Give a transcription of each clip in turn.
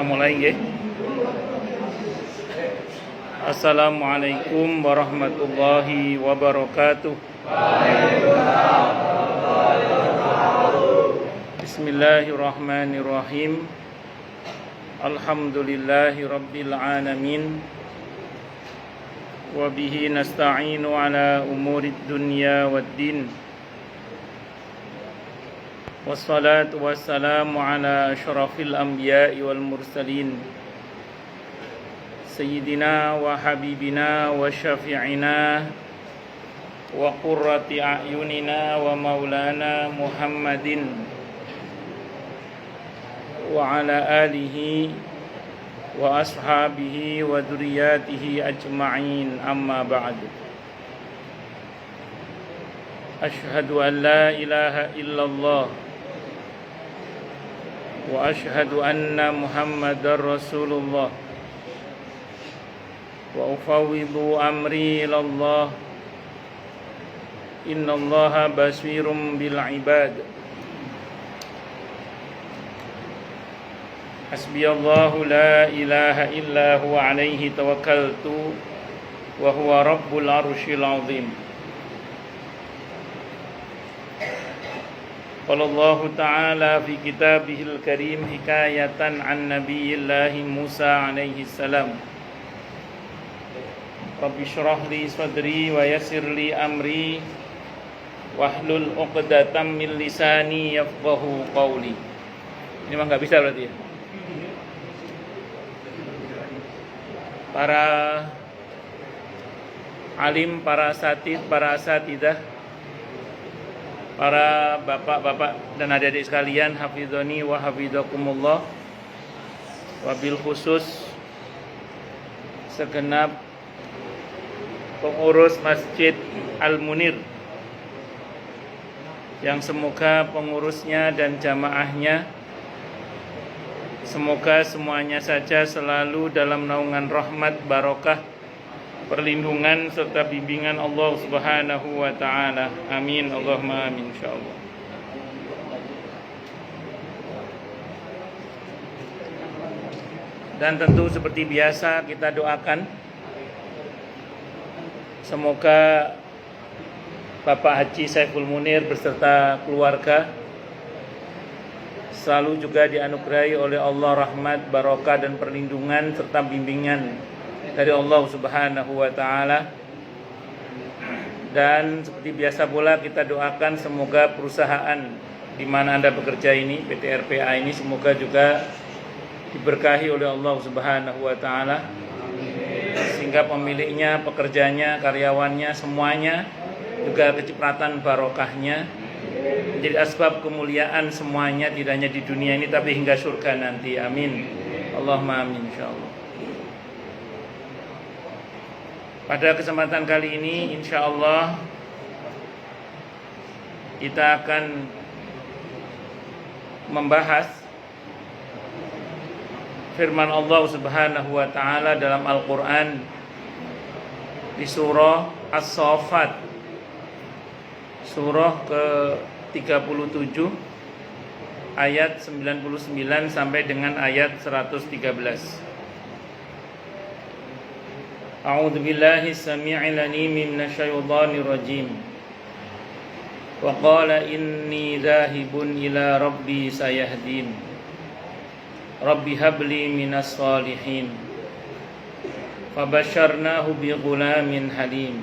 Mulai nggih. Assalamualaikum warahmatullahi wabarakatuh. Bismillahirrahmanirrahim. Alhamdulillahi rabbil alamin. Wa bihi nasta'inu ala umurid dunya waddin. Wassalatu wassalamu ala asyrafil anbiya'i wal mursalin Sayyidina wa habibina wa syafi'ina wa qurrati a'yunina wa maulana Muhammadin wa ala alihi wa ashabihi wa dhurriyyatihi ajma'in, amma ba'du. Asyhadu an la ilaha illallah wa asyhadu anna Muhammadar Rasulullah wa ufawwidu amri ilallah. Innallaha basirum bil ibad. Hasbiyallahu la ilaha illa huwa alaihi tawakkaltu wa huwa rabbul arsyil azim. Qala Allah Ta'ala fi kitabihil karim hikayatan an nabiyillahi Musa alaihi salam. Rabbi syrah li sadri wa yassir li amri wahlul 'uqdatam min lisani yafqahu qawli. Ini mah enggak bisa berarti ya. Para alim, para asatidz, para asatidah, para bapak-bapak dan adik-adik sekalian, hafizani wa hafizakumullah. Wabil khusus segenap pengurus Masjid Al-Munir, yang semoga pengurusnya dan jamaahnya semoga semuanya saja selalu dalam naungan rahmat, barokah, perlindungan serta bimbingan Allah Subhanahu wa Ta'ala. Amin, Allahumma amin, insyaallah. Dan tentu seperti biasa kita doakan semoga Bapak Haji Saiful Munir beserta keluarga selalu juga dianugerahi oleh Allah rahmat, barokah dan perlindungan serta bimbingan dari Allah Subhanahu wa Ta'ala. Dan seperti biasa pula kita doakan semoga perusahaan di mana Anda bekerja ini, PT RPA ini, semoga juga diberkahi oleh Allah Subhanahu wa Ta'ala, sehingga pemiliknya, pekerjanya, karyawannya, semuanya juga kecipratan barokahnya menjadi asbab kemuliaan semuanya, tidak hanya di dunia ini tapi hingga surga nanti. Amin, Allahumma amin, insyaallah. Pada kesempatan kali ini insyaallah kita akan membahas firman Allah Subhanahu wa Ta'ala dalam Al-Qur'an di surah As-Saffat, surah ke-37 ayat 99 sampai dengan ayat 113. A'udzu billahi samii'il 'aliim minasyaitonir rajiim. Wa qala inni dzahibun ila rabbi sayahdin. Rabbi habli minas shalihin. Fabasyarnahu bighulamin halim.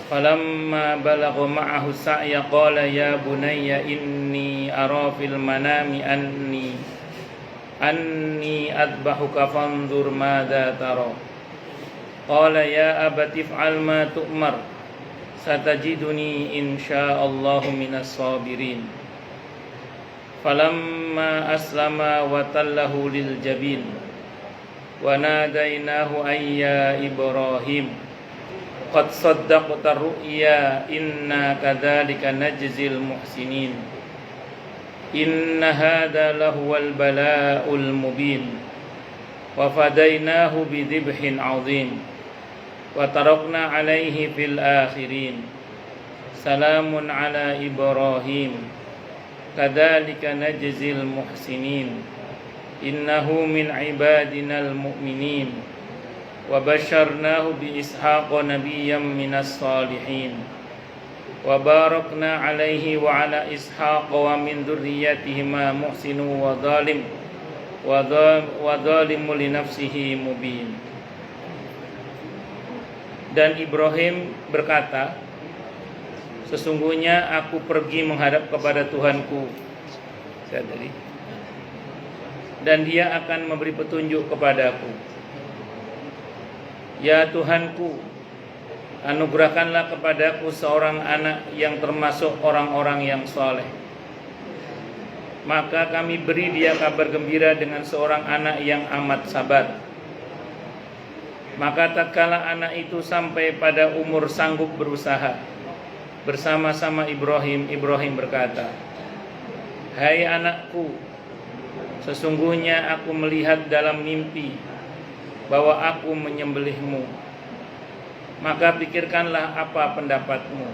Falamma balagha ma'ahu sa'ya qala ya bunayya inni ara fil manami anni adbahuka fanzur madza tara. Qala ya abati if'al ma tu'mar satajiduni insyaallahu minas sabirin. Falamma aslama wa tallahu lil jabin wa nadainahu ayya Ibrahim qad saddaqta ru'ya inna kadzalika najzil muhsinin. Inna hadza lahuwal bala'ul mubin wa fadainahu bidhibhin 'adzim wa tarakna 'alaihi fil akhirin. Salamun 'ala Ibrahim kadzalika najzil muhsinin. innahu min ibadinal mu'minin wa basyarnahu bi ishaqa nabiyyan minas salihin wa barakna alaihi wa ala ishaqa wa min dzurriyyatihima muhsinu wa zalimu li nafsihi mubin. Dan Ibrahim berkata, sesungguhnya aku pergi menghadap kepada Tuhanku, dan Dia akan memberi petunjuk kepadaku. Ya Tuhanku, anugerahkanlah kepadaku seorang anak yang termasuk orang-orang yang soleh. Maka kami beri dia kabar gembira dengan seorang anak yang amat sabar. Maka tatkala anak itu sampai pada umur sanggup berusaha bersama-sama Ibrahim berkata, hai anakku, sesungguhnya aku melihat dalam mimpi bahwa aku menyembelihmu. Maka pikirkanlah apa pendapatmu.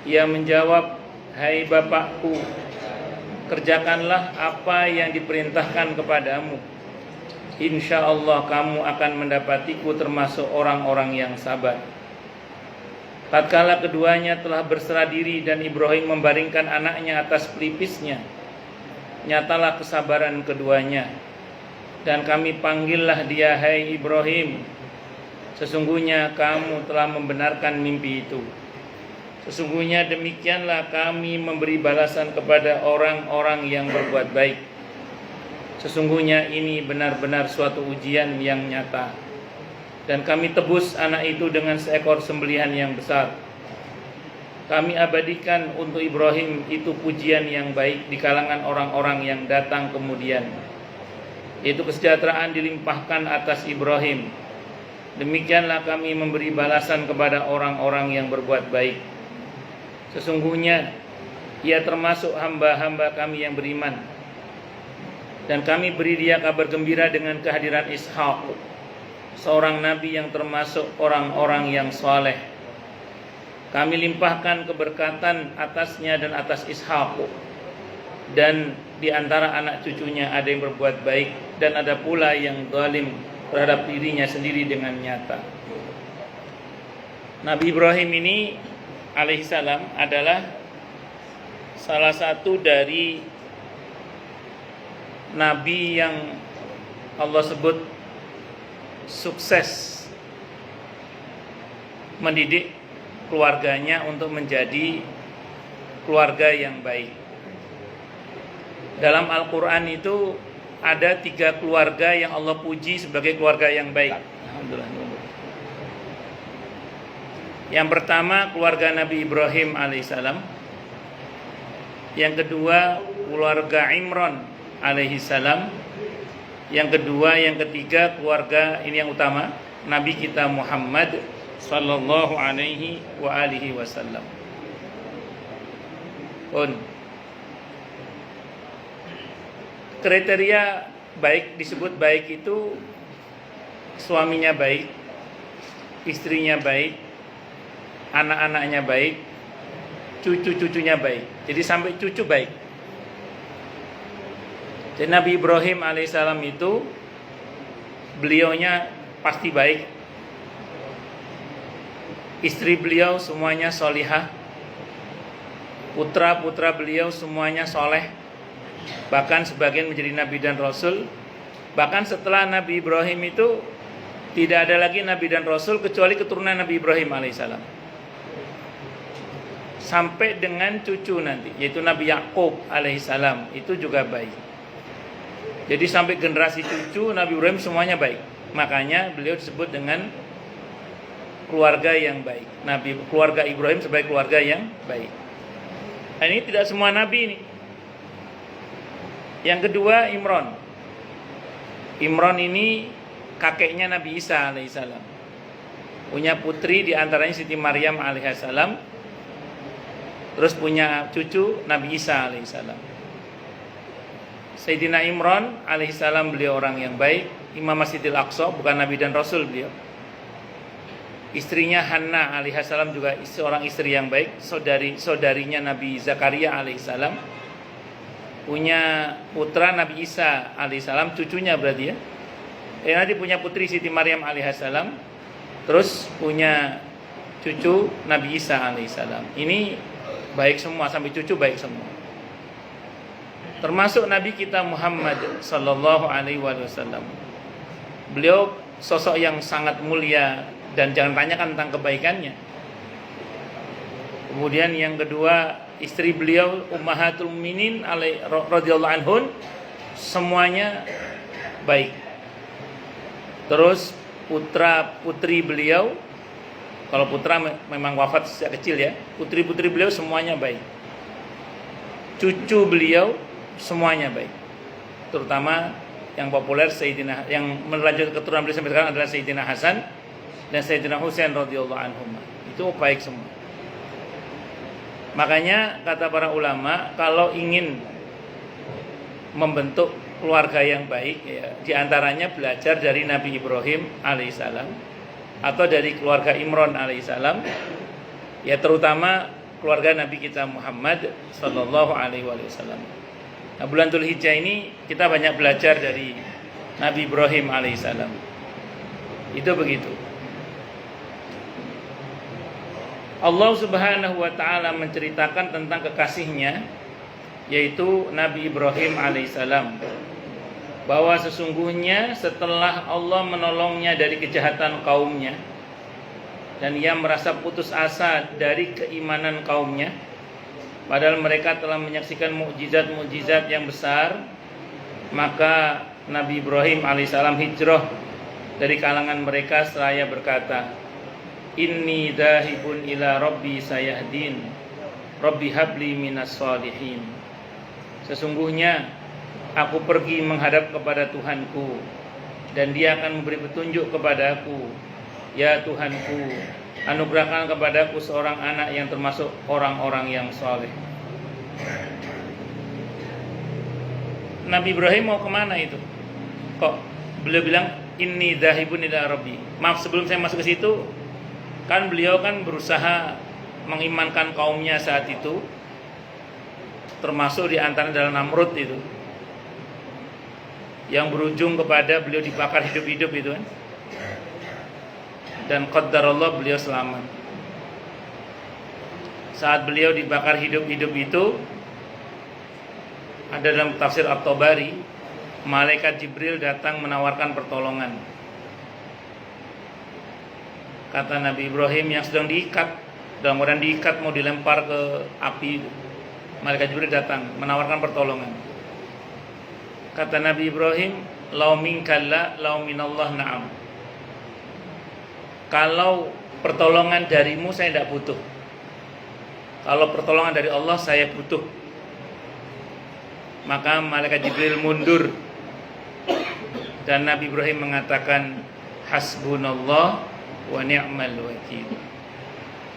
Ia menjawab, hai bapakku, kerjakanlah apa yang diperintahkan kepadamu. Insya Allah kamu akan mendapatiku termasuk orang-orang yang sabar. Tatkala keduanya telah berserah diri dan Ibrahim membaringkan anaknya atas pelipisnya, nyatalah kesabaran keduanya. Dan kami panggillah dia, hai Ibrahim, sesungguhnya kamu telah membenarkan mimpi itu. Sesungguhnya demikianlah kami memberi balasan kepada orang-orang yang berbuat baik. Sesungguhnya ini benar-benar suatu ujian yang nyata. Dan kami tebus anak itu dengan seekor sembelihan yang besar. Kami abadikan untuk Ibrahim itu pujian yang baik di kalangan orang-orang yang datang kemudian. Itu kesejahteraan dilimpahkan atas Ibrahim. Demikianlah kami memberi balasan kepada orang-orang yang berbuat baik. Sesungguhnya ia termasuk hamba-hamba kami yang beriman. Dan kami beri dia kabar gembira dengan kehadiran Ishaq, seorang nabi yang termasuk orang-orang yang saleh. Kami limpahkan keberkatan atasnya dan atas Ishaq. Dan di antara anak cucunya ada yang berbuat baik, dan ada pula yang zalim terhadap dirinya sendiri dengan nyata. Nabi Ibrahim ini alaihissalam adalah salah satu dari nabi yang Allah sebut sukses mendidik keluarganya untuk menjadi keluarga yang baik. Dalam Al-Quran itu ada 3 keluarga yang Allah puji sebagai keluarga yang baik. Alhamdulillah. Yang pertama keluarga Nabi Ibrahim alaihissalam. Yang kedua keluarga Imran alaihissalam. Yang kedua, yang ketiga keluarga ini yang utama, Nabi kita Muhammad sallallahu alaihi wa alihi wasallam. Kriteria baik disebut baik itu suaminya baik, istrinya baik, anak-anaknya baik, cucu-cucunya baik. Jadi sampai cucu baik. Jadi Nabi Ibrahim alaihissalam itu beliaunya pasti baik. Istri beliau semuanya solihah. Putra-putra beliau semuanya soleh. Bahkan sebagian menjadi Nabi dan Rasul. Bahkan setelah Nabi Ibrahim itu tidak ada lagi Nabi dan Rasul kecuali keturunan Nabi Ibrahim alaihissalam. Sampai dengan cucu nanti, yaitu Nabi Yakub alaihissalam, itu juga baik. Jadi sampai generasi cucu Nabi Ibrahim semuanya baik. Makanya beliau disebut dengan keluarga yang baik. Keluarga Ibrahim sebagai keluarga yang baik. Nah, ini tidak semua Nabi ini. Yang kedua Imran. Imran ini kakeknya Nabi Isa alaihissalam. Punya putri diantaranya Siti Maryam alaihissalam. Terus punya cucu Nabi Isa alaihissalam. Sayyidina Imran alaihissalam beliau orang yang baik. Imam Masjidil Aqsa, bukan Nabi dan Rasul beliau. Istrinya Hanna alaihissalam juga seorang istri yang baik. Saudarinya Nabi Zakaria alaihissalam. punya putra Nabi Isa alaihissalam, cucunya berarti ya. Nanti punya putri Siti Maryam alaihissalam, terus punya cucu Nabi Isa alaihissalam. Ini baik semua, sampai cucu baik semua. Termasuk Nabi kita Muhammad sallallahu alaihi wasallam. Beliau sosok yang sangat mulia dan jangan tanyakan tentang kebaikannya. Kemudian yang kedua, istri beliau Ummahatul Mukminin radhiyallahu anhun, semuanya baik. Terus putra putri beliau, kalau putra memang wafat sejak kecil ya, putri-putri beliau semuanya baik. Cucu beliau semuanya baik. Terutama yang populer Sayyidina, yang melanjutkan keturunan beliau sampai sekarang adalah Sayyidina Hasan dan Sayyidina Husain radhiyallahu anhum. Itu baik semua. Makanya kata para ulama, kalau ingin membentuk keluarga yang baik ya, diantaranya belajar dari Nabi Ibrahim alaihissalam atau dari keluarga Imran alaihissalam, ya terutama keluarga Nabi kita Muhammad sallallahu alaihi wasallam. Nah, bulan Dzulhijjah ini kita banyak belajar dari Nabi Ibrahim alaihissalam. Itu begitu. Allah Subhanahu wa taala menceritakan tentang kekasihnya, yaitu Nabi Ibrahim alaihissalam, bahwa sesungguhnya setelah Allah menolongnya dari kejahatan kaumnya dan ia merasa putus asa dari keimanan kaumnya, padahal mereka telah menyaksikan mukjizat-mukjizat yang besar, maka Nabi Ibrahim alaihissalam hijrah dari kalangan mereka seraya berkata, Inni dhahibun ila Rabbi sayahdin, Rabbi habli minas salihin. Sesungguhnya aku pergi menghadap kepada Tuhanku dan Dia akan memberi petunjuk kepadaku. Ya Tuhanku, anugerahkan kepadaku seorang anak yang termasuk orang-orang yang saleh. Nabi Ibrahim mau kemana itu? Kok beliau bilang inni dhahibun ila Rabbi? Maaf, sebelum saya masuk ke situ, kan beliau kan berusaha mengimankan kaumnya saat itu, termasuk di antara dalam Namrud itu, yang berujung kepada beliau dibakar hidup-hidup itu kan. Dan qaddarallah beliau selamat. Saat beliau dibakar hidup-hidup itu, ada dalam tafsir At-Tabari, malaikat Jibril datang menawarkan pertolongan. Kata Nabi Ibrahim yang sedang diikat, dalam keadaan diikat mau dilempar ke api, malaikat Jibril datang menawarkan pertolongan. Kata Nabi Ibrahim, lau minkalla lau minallah na'am. Kalau pertolongan darimu saya tidak butuh, kalau pertolongan dari Allah saya butuh. Maka malaikat Jibril mundur dan Nabi Ibrahim mengatakan, hasbunallah wa ni'mal wakil.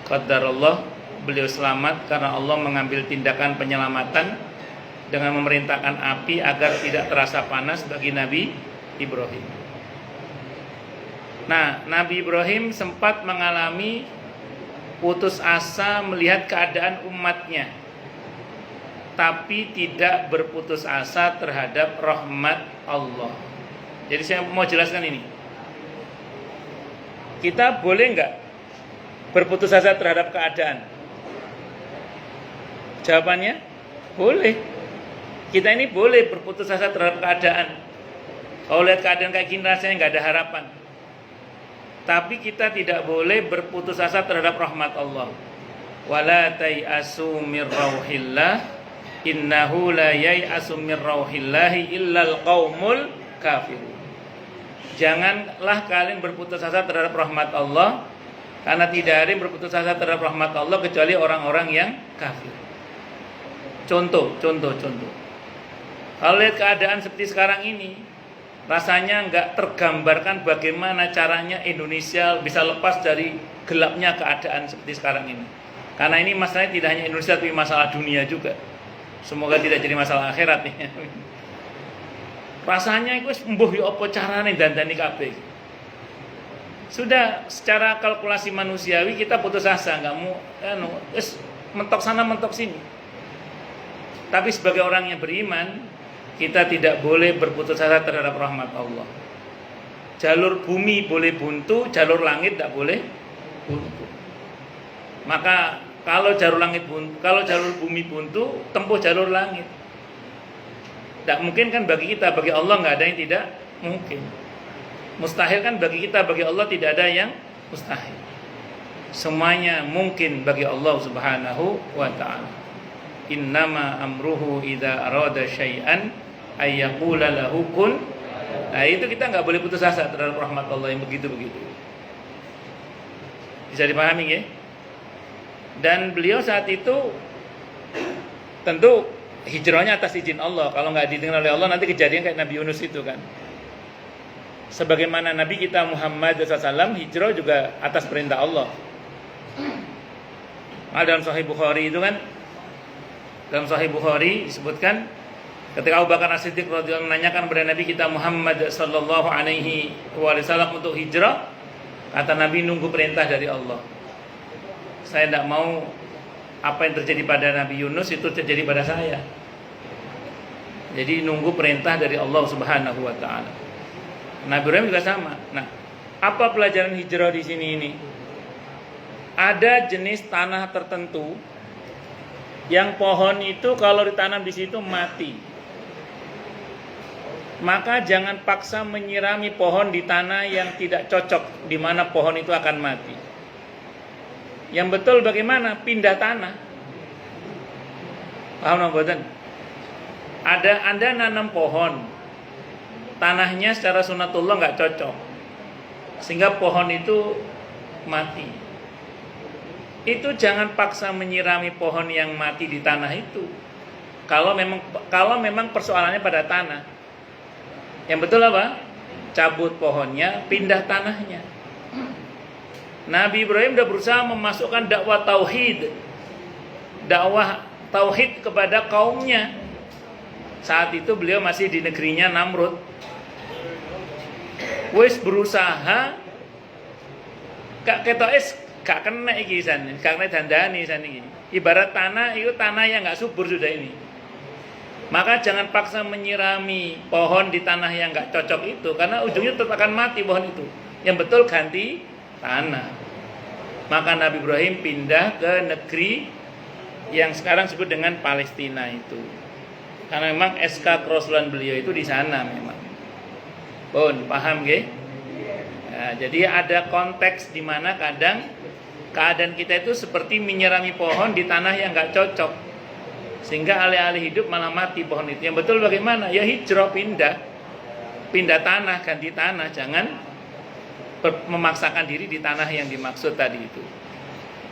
Qaddarallah, beliau selamat karena Allah mengambil tindakan penyelamatan dengan memerintahkan api agar tidak terasa panas bagi Nabi Ibrahim. Nah, Nabi Ibrahim sempat mengalami putus asa melihat keadaan umatnya, tapi tidak berputus asa terhadap rahmat Allah. Jadi saya mau jelaskan ini. Kita boleh nggak berputus asa terhadap keadaan? Jawabannya, boleh. Kita ini boleh berputus asa terhadap keadaan. Kalau lihat keadaan kayak gini rasanya nggak ada harapan. Tapi kita tidak boleh berputus asa terhadap rahmat Allah. Wala tai'asu mir rauhillah, innahu la yai'asu mir rauhillahi illal qaumul kafirun. Janganlah kalian berputus asa terhadap rahmat Allah, karena tidak ada yang berputus asa terhadap rahmat Allah kecuali orang-orang yang kafir. Contoh. Kalau lihat keadaan seperti sekarang ini, rasanya nggak tergambarkan bagaimana caranya Indonesia bisa lepas dari gelapnya keadaan seperti sekarang ini. Karena ini masalahnya tidak hanya Indonesia, tapi masalah dunia juga. Semoga tidak jadi masalah akhirat nih. Rasanya itu mbuh ya apa carane dandani kabeh. Sudah secara kalkulasi manusiawi kita putus asa, nggak mau wis mentok sana mentok sini. Tapi sebagai orang yang beriman, kita tidak boleh berputus asa terhadap rahmat Allah. Jalur bumi boleh buntu, jalur langit tidak boleh buntu. Maka kalau jalur bumi buntu, tempuh jalur langit. Tidak mungkin kan bagi kita, bagi Allah nggak ada yang tidak mungkin. Mustahil kan bagi kita, bagi Allah tidak ada yang mustahil. Semuanya mungkin bagi Allah Subhanahu wa ta'ala. Innama amruhu idza arada syai'an ay yaqula lahu kun. Nah, itu kita nggak boleh putus asa terhadap rahmat Allah yang begitu-begitu. Bisa dipahami ya? Dan beliau saat itu tentu hijrahnya atas izin Allah. Kalau nggak diizinkan oleh Allah, nanti kejadian kayak Nabi Yunus itu kan. Sebagaimana Nabi kita Muhammad SAW hijrah juga atas perintah Allah. Dalam Sahih Bukhari itu kan, dalam Sahih Bukhari disebutkan ketika Abu Bakar As-Siddiq radhiyallahu anhu menanyakan kepada Nabi kita Muhammad sallallahu alaihi wasallam untuk hijrah, kata Nabi, nunggu perintah dari Allah. Saya tidak mau apa yang terjadi pada Nabi Yunus itu terjadi pada saya. Jadi nunggu perintah dari Allah Subhanahu wa taala. Nabi Ibrahim juga sama. Nah, apa pelajaran hijrah di sini ini? Ada jenis tanah tertentu yang pohon itu kalau ditanam di situ mati. Maka jangan paksa menyirami pohon di tanah yang tidak cocok, di mana pohon itu akan mati. Yang betul bagaimana? Pindah tanah. Paham mboten? Anda nanam pohon, tanahnya secara sunatullah nggak cocok, sehingga pohon itu mati. Itu jangan paksa menyirami pohon yang mati di tanah itu. Kalau memang persoalannya pada tanah. Yang betul apa? Cabut pohonnya, pindah tanahnya. Nabi Ibrahim sudah berusaha memasukkan dakwah tauhid kepada kaumnya. Saat itu beliau masih di negerinya Namrud. Wis berusaha gak ketois, gak kena iki san, gak kena dandani san iki. Ibarat tanah itu tanah yang gak subur sudah ini. Maka jangan paksa menyirami pohon di tanah yang gak cocok itu, karena ujungnya tetap akan mati pohon itu. Yang betul ganti tanah. Maka Nabi Ibrahim pindah ke negeri yang sekarang disebut dengan Palestina itu. Karena memang SK kerasulan beliau itu di sana memang. Paham nggih? Nah, jadi ada konteks di mana kadang keadaan kita itu seperti menyirami pohon di tanah yang enggak cocok. Sehingga alih-alih hidup malah mati pohon itu. Yang betul bagaimana? Ya hijrah, pindah tanah, ganti tanah, jangan memaksakan diri di tanah yang dimaksud tadi itu.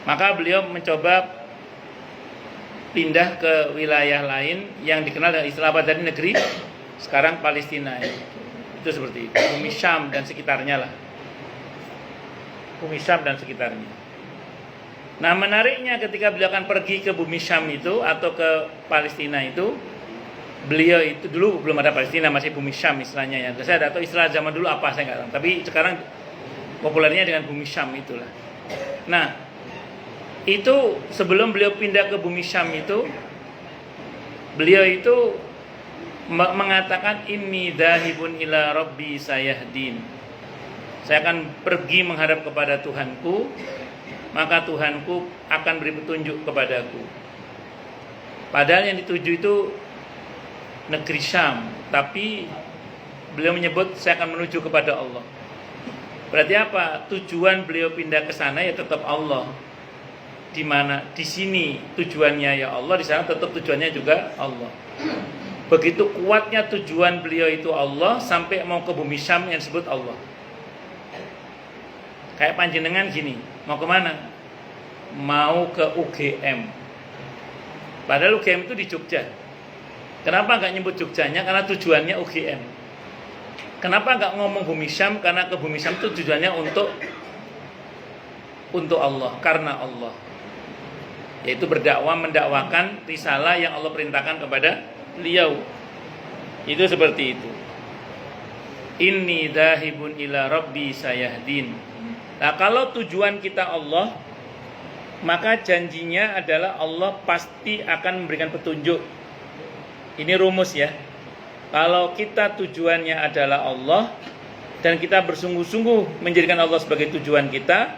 Maka beliau mencoba pindah ke wilayah lain yang dikenal dengan istilah apa dari negeri sekarang Palestina itu seperti itu, Bumi Syam dan sekitarnya lah. Bumi Syam dan sekitarnya. Nah, menariknya ketika beliau akan pergi ke Bumi Syam itu atau ke Palestina itu, beliau itu dulu belum ada Palestina, masih Bumi Syam istilahnya ya. Saya tidak tahu istilah zaman dulu apa, saya nggak tahu. Tapi sekarang populernya dengan Bumi Syam itulah. Nah, itu sebelum beliau pindah ke Bumi Syam itu, beliau itu mengatakan inni dzahibun ila rabbi sayahdin. Saya akan pergi menghadap kepada Tuhanku, maka Tuhanku akan beri petunjuk kepadaku. Padahal yang dituju itu negeri Syam, tapi beliau menyebut saya akan menuju kepada Allah. Berarti apa? Tujuan beliau pindah ke sana ya tetap Allah. Di mana di sini tujuannya ya Allah, di sana tetap tujuannya juga Allah. Begitu kuatnya tujuan beliau itu Allah sampai mau ke Bumi Syam yang disebut Allah. Kayak panjenengan gini, mau kemana? Mau ke UGM. Padahal UGM itu di Jogja. Kenapa nggak nyebut Jogjanya? Karena tujuannya UGM. Kenapa nggak ngomong Bumi Syam? Karena ke Bumi Syam itu tujuannya untuk Allah, karena Allah. Yaitu mendakwakan risalah yang Allah perintahkan kepada beliau. Itu seperti itu. Inni dzahibun ila rabbi sayahdin. Nah, kalau tujuan kita Allah, maka janjinya adalah Allah pasti akan memberikan petunjuk Ini rumus ya. Kalau kita tujuannya adalah Allah dan kita bersungguh-sungguh menjadikan Allah sebagai tujuan kita,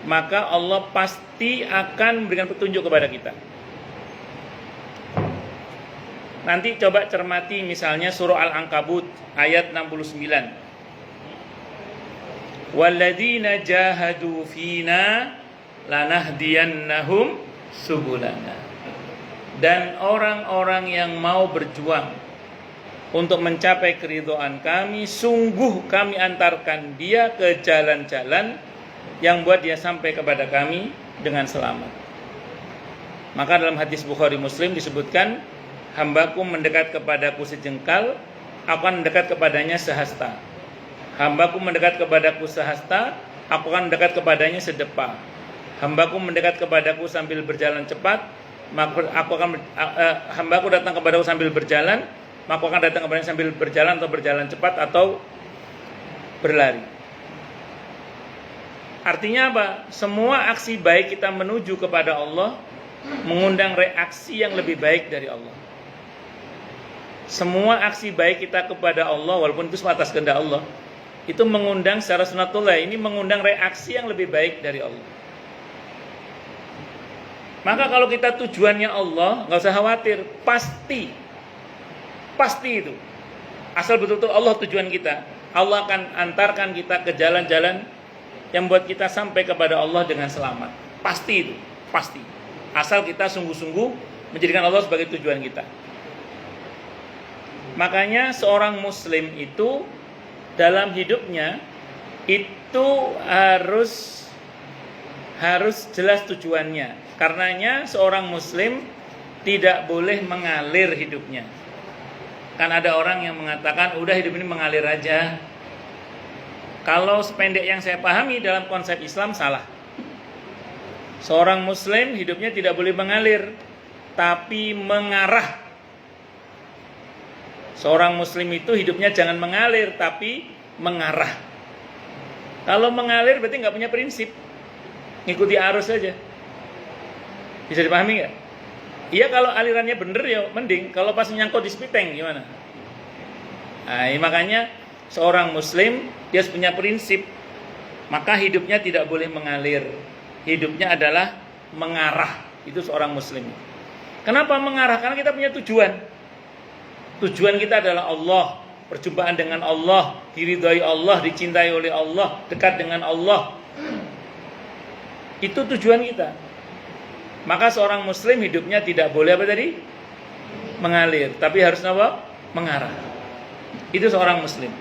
maka Allah pasti akan memberikan petunjuk kepada kita. Nanti coba cermati misalnya surah Al-Ankabut ayat 69. Walladzina jahadu fina lanahdiyannahum subulana. Dan orang-orang yang mau berjuang untuk mencapai keridhaan kami, sungguh kami antarkan dia ke jalan-jalan yang buat dia sampai kepada kami dengan selamat. Maka dalam hadis Bukhari Muslim disebutkan, hambaku mendekat kepadaku sejengkal, aku akan mendekat kepadanya sehasta. Hambaku mendekat kepadaku sehasta, aku akan mendekat kepadanya sedepa. Hambaku mendekat kepadaku sambil berjalan cepat, maka hambaku datang kepadaku sambil berjalan, maka aku akan datang kepadanya sambil berjalan atau berjalan cepat atau berlari. Artinya apa? Semua aksi baik kita menuju kepada Allah mengundang reaksi yang lebih baik dari Allah. Semua aksi baik kita kepada Allah, walaupun itu atas kehendak Allah, itu mengundang secara sunatullah, ini mengundang reaksi yang lebih baik dari Allah. Maka kalau kita tujuannya Allah, nggak usah khawatir, pasti itu. Asal betul-betul Allah tujuan kita, Allah akan antarkan kita ke jalan-jalan yang buat kita sampai kepada Allah dengan selamat. Pasti itu, pasti. Asal kita sungguh-sungguh menjadikan Allah sebagai tujuan kita. Makanya seorang muslim itu dalam hidupnya itu harus jelas tujuannya. Karenanya seorang muslim tidak boleh mengalir hidupnya. Kan ada orang yang mengatakan udah hidup ini mengalir aja. Kalau sependek yang saya pahami dalam konsep Islam salah. Seorang muslim hidupnya tidak boleh mengalir, tapi mengarah. Seorang muslim itu hidupnya jangan mengalir, tapi mengarah. Kalau mengalir berarti nggak punya prinsip, ngikuti arus saja. Bisa dipahami nggak? Iya, kalau alirannya bener ya mending. Kalau pas nyangkut di spiteng gimana? Nah, makanya seorang muslim dia harus punya prinsip. Maka hidupnya tidak boleh mengalir. Hidupnya adalah mengarah. Itu seorang muslim. Kenapa mengarah? Karena kita punya tujuan. Tujuan kita adalah Allah, perjumpaan dengan Allah, diridhai Allah, dicintai oleh Allah, dekat dengan Allah. Itu tujuan kita. Maka seorang muslim hidupnya tidak boleh apa tadi? Mengalir, tapi harus apa? Mengarah. Itu seorang muslim.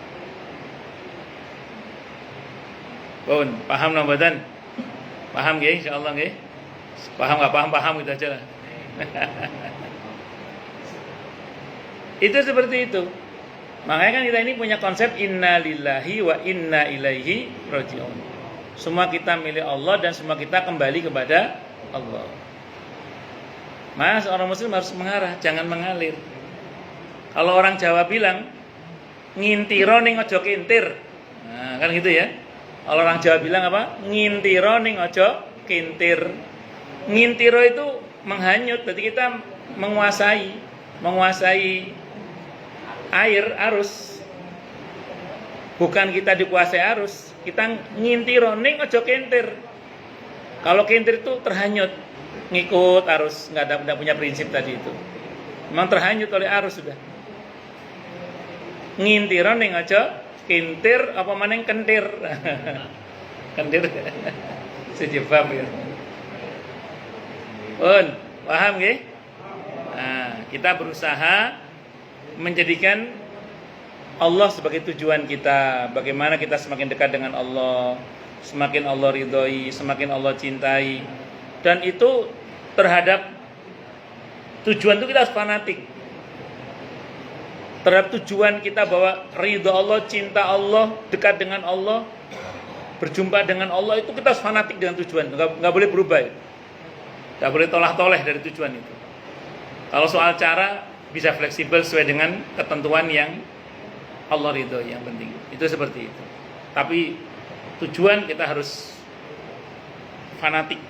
Pun, paham nambadan? Paham nggih insyaallah nggih? Paham enggak paham gitu aja lah. Itu seperti itu. Makanya kan kita ini punya konsep inna lillahi wa inna ilaihi raji'un. Semua kita milik Allah dan semua kita kembali kepada Allah. Mas, orang muslim harus mengarah, jangan mengalir. Kalau orang Jawa bilang ngintiro ning aja kintir. Nah, kan gitu ya. Kalau orang Jawa bilang apa? Ngintiro ning aja kintir. Ngintiro itu menghanyut, berarti kita menguasai air, arus. Bukan kita dikuasai arus, kita ngintiro ning aja kintir. Kalau kintir itu terhanyut, ngikut arus, nggak punya prinsip tadi itu. Memang terhanyut oleh arus sudah. Ngintiro ning aja kintir apa maneng kentir. Kentir. Sejebab ya. Paham nggih? Nah, kita berusaha menjadikan Allah sebagai tujuan kita. Bagaimana kita semakin dekat dengan Allah, semakin Allah ridhoi, semakin Allah cintai. Dan itu terhadap tujuan itu kita harus fanatik. Terhadap tujuan kita bahwa ridho Allah, cinta Allah, dekat dengan Allah, berjumpa dengan Allah, itu kita harus fanatik dengan tujuan. Nggak boleh berubah ya. Nggak boleh tolah-toleh dari tujuan itu. Kalau soal cara bisa fleksibel sesuai dengan ketentuan yang Allah ridho yang penting. Itu seperti itu. Tapi tujuan kita harus fanatik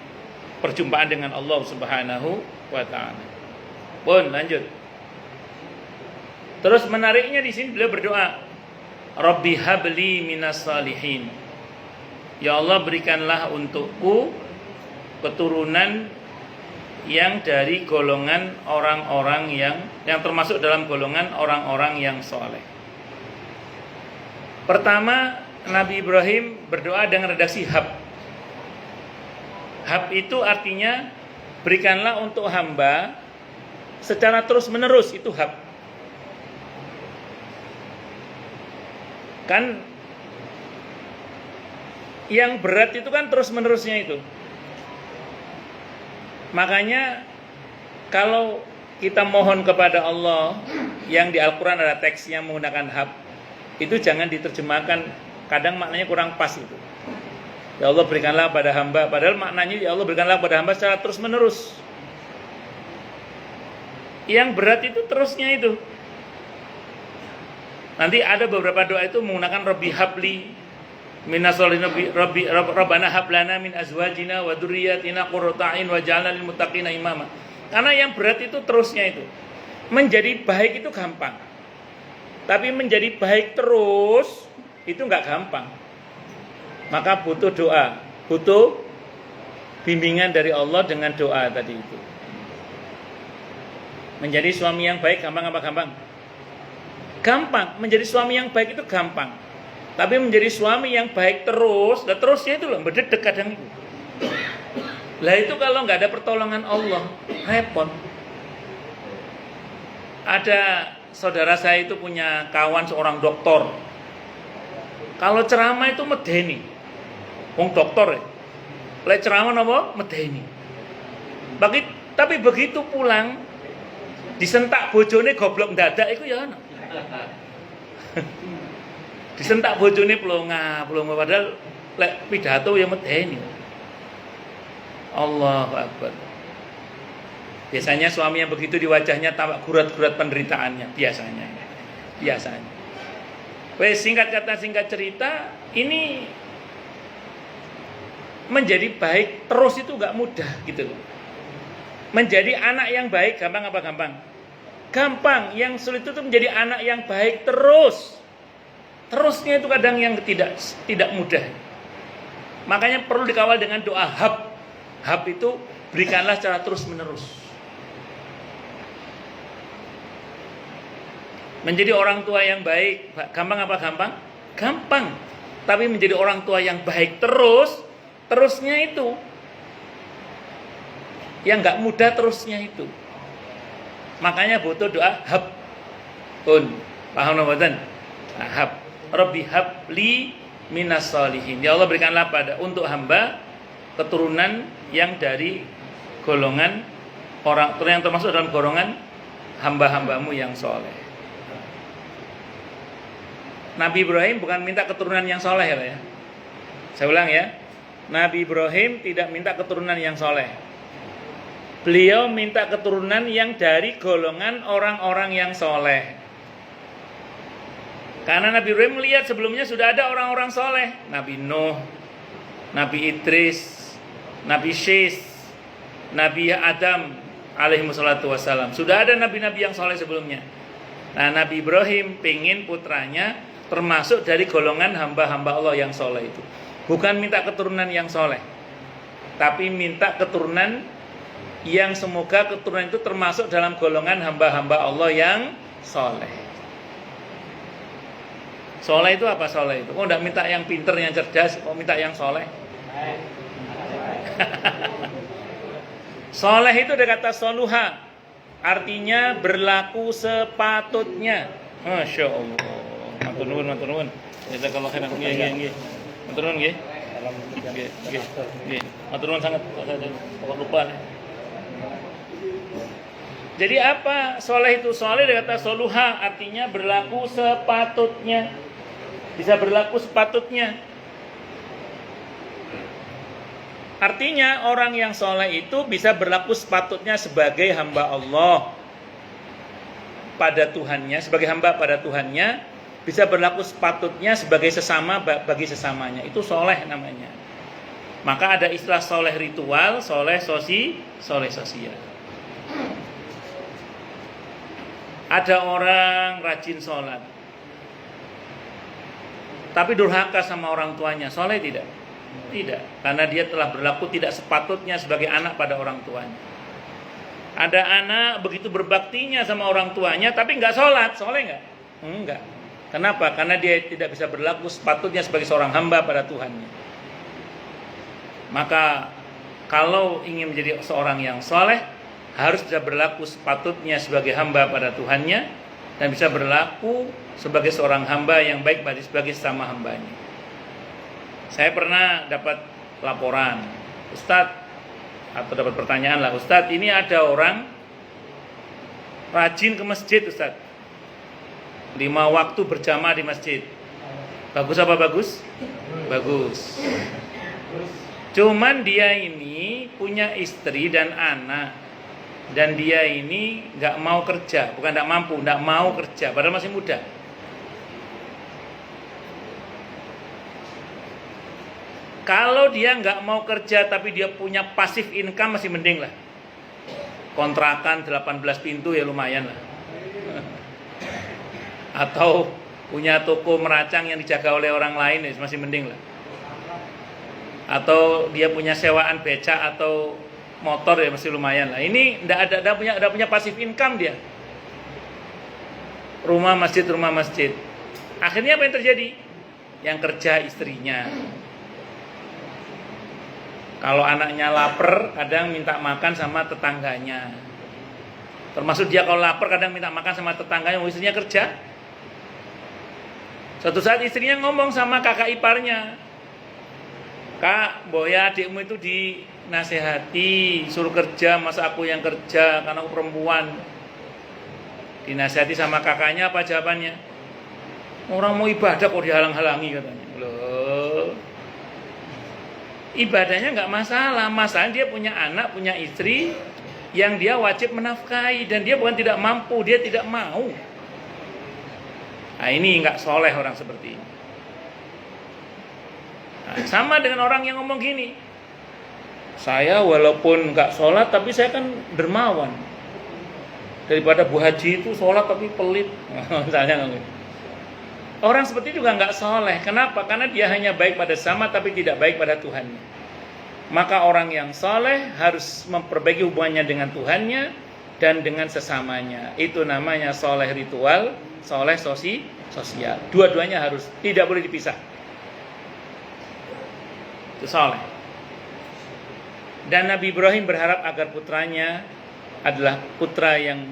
perjumpaan dengan Allah Subhanahu wa taala. Lanjut. Terus menariknya di sini beliau berdoa, Rabbi habli minas salihin. Ya Allah, berikanlah untukku keturunan yang dari golongan orang-orang yang termasuk dalam golongan orang-orang yang soleh. Pertama, Nabi Ibrahim berdoa dengan redaksi hab. Hab itu artinya berikanlah untuk hamba secara terus menerus, itu hab. Kan yang berat itu kan terus menerusnya itu. Makanya kalau kita mohon kepada Allah, yang di Al-Quran ada teksnya menggunakan hab, itu jangan diterjemahkan, kadang maknanya kurang pas itu. Ya Allah berikanlah pada hamba, padahal maknanya ya Allah berikanlah pada hamba secara terus menerus. Yang berat itu terusnya itu. Nanti ada beberapa doa itu menggunakan Rabbi habli minas solihin, Rabbana hablana min azwajina wa dzurriyyatina qurrata a'yun waj'alna lil muttaqina imama. Karena yang berat itu terusnya itu. Menjadi baik itu gampang. Tapi menjadi baik terus itu enggak gampang. Maka butuh doa, butuh bimbingan dari Allah dengan doa tadi itu. Menjadi suami yang baik gampang apa gampang? Gampang, menjadi suami yang baik itu gampang. Tapi menjadi suami yang baik terus, dan terusnya itu loh, berdedek kadang itu. Lah itu kalau nggak ada pertolongan Allah, repot. Ada saudara saya itu punya kawan seorang dokter. Kalau ceramah itu medeni. Wong dokter ya. Lek ceramah apa? Medeni. Tapi begitu pulang disentak bojone goblok dadak iku ya ana. Disentak bojone plonga padahal lek pidato ya medeni. Allahu Akbar. Biasanya suami yang begitu di wajahnya tampak gurat-gurat penderitaannya biasanya. Wes singkat kata singkat cerita, ini menjadi baik terus itu enggak mudah gitu loh. Menjadi anak yang baik gampang apa gampang? Gampang. Yang sulit itu menjadi anak yang baik terus. Terusnya itu kadang yang tidak mudah. Makanya perlu dikawal dengan doa hab. Hab itu berikanlah secara terus menerus. Menjadi orang tua yang baik gampang apa gampang? Gampang. Tapi menjadi orang tua yang baik terusnya itu yang enggak mudah terusnya itu. Makanya butuh doa hab. Paham mboten? Hab. Rabbi habli minas solihin. Ya Allah berikanlah untuk hamba keturunan yang dari golongan orang yang termasuk dalam golongan hamba-hambamu yang soleh. Nabi Ibrahim bukan minta keturunan yang soleh ya. Saya ulang ya. Nabi Ibrahim tidak minta keturunan yang soleh. Beliau minta keturunan yang dari golongan orang-orang yang soleh. Karena Nabi Ibrahim melihat sebelumnya sudah ada orang-orang soleh. Nabi Nuh, Nabi Idris, Nabi Syis, Nabi Adam alaihissalatu wassalam. Sudah ada nabi-nabi yang soleh sebelumnya. Nah Nabi Ibrahim pengen putranya termasuk dari golongan hamba-hamba Allah yang soleh itu. Bukan minta keturunan yang soleh, tapi minta keturunan yang semoga keturunan itu termasuk dalam golongan hamba-hamba Allah yang soleh. Soleh itu apa soleh itu? Oh, enggak minta yang pinter, yang cerdas, kok minta yang soleh? Soleh itu ada kata soluha, artinya berlaku sepatutnya. Masya Allah. Matur nuwun. Jazakallahu khairan. Nggih. Matur nuwun nggih. Nggih. Matur nuwun sangat. Pokok lupa. Jadi apa soleh itu? Soleh dari kata soluha, artinya berlaku sepatutnya. Bisa berlaku sepatutnya. Artinya orang yang soleh itu bisa berlaku sepatutnya sebagai hamba Allah pada Tuhannya, sebagai hamba pada Tuhannya, bisa berlaku sepatutnya sebagai sesama bagi sesamanya. Itu soleh namanya. Maka ada istilah soleh ritual, soleh sosial. Ada orang rajin sholat, tapi durhaka sama orang tuanya, soleh tidak? Tidak, karena dia telah berlaku tidak sepatutnya sebagai anak pada orang tuanya. Ada anak begitu berbaktinya sama orang tuanya, tapi nggak sholat, soleh nggak? Enggak. Kenapa? Karena dia tidak bisa berlaku sepatutnya sebagai seorang hamba pada Tuhannya. Maka kalau ingin menjadi seorang yang soleh, harus bisa berlaku sepatutnya sebagai hamba pada Tuhannya, dan bisa berlaku sebagai seorang hamba yang baik sebagai sesama hambanya. Saya pernah dapat laporan, Ustadz, atau dapat pertanyaan lah, Ustadz, ini ada orang rajin ke masjid, Ustadz, 5 waktu berjamaah di masjid. Bagus apa bagus? Bagus. Cuman dia ini punya istri dan anak, dan dia ini nggak mau kerja, bukan nggak mampu, nggak mau kerja, padahal masih muda. Kalau dia nggak mau kerja tapi dia punya pasif income masih mending lah. Kontrakan 18 pintu ya lumayan lah. Atau punya toko meracang yang dijaga oleh orang lain ya masih mending lah. Atau dia punya sewaan becak atau motor ya masih lumayan lah. Ini enggak punya pasif income dia. Rumah masjid. Akhirnya apa yang terjadi? Yang kerja istrinya. Kalau anaknya lapar, kadang minta makan sama tetangganya. Termasuk dia kalau lapar kadang minta makan sama tetangganya, istrinya kerja. Suatu saat istrinya ngomong sama kakak iparnya, Kak, Boya adikmu itu dinasehati, suruh kerja, masa aku yang kerja karena aku perempuan. Dinasehati sama kakaknya, apa jawabannya? Orang mau ibadah kok dihalang-halangi katanya. Loh, ibadahnya nggak masalah, masalahnya dia punya anak, punya istri yang dia wajib menafkahi, dan dia bukan tidak mampu, dia tidak mau. Nah, ini nggak soleh orang seperti ini. Nah, sama dengan orang yang ngomong gini, saya walaupun nggak sholat tapi saya kan dermawan, daripada Bu Haji itu sholat tapi pelit. Misalnya orang seperti itu juga nggak soleh. Kenapa? Karena dia hanya baik pada sesama tapi tidak baik pada Tuhannya. Maka orang yang soleh harus memperbaiki hubungannya dengan Tuhannya dan dengan sesamanya. Itu namanya soleh ritual, soleh sosial. Dua-duanya harus, tidak boleh dipisah. Itu soleh. Dan Nabi Ibrahim berharap agar putranya adalah putra yang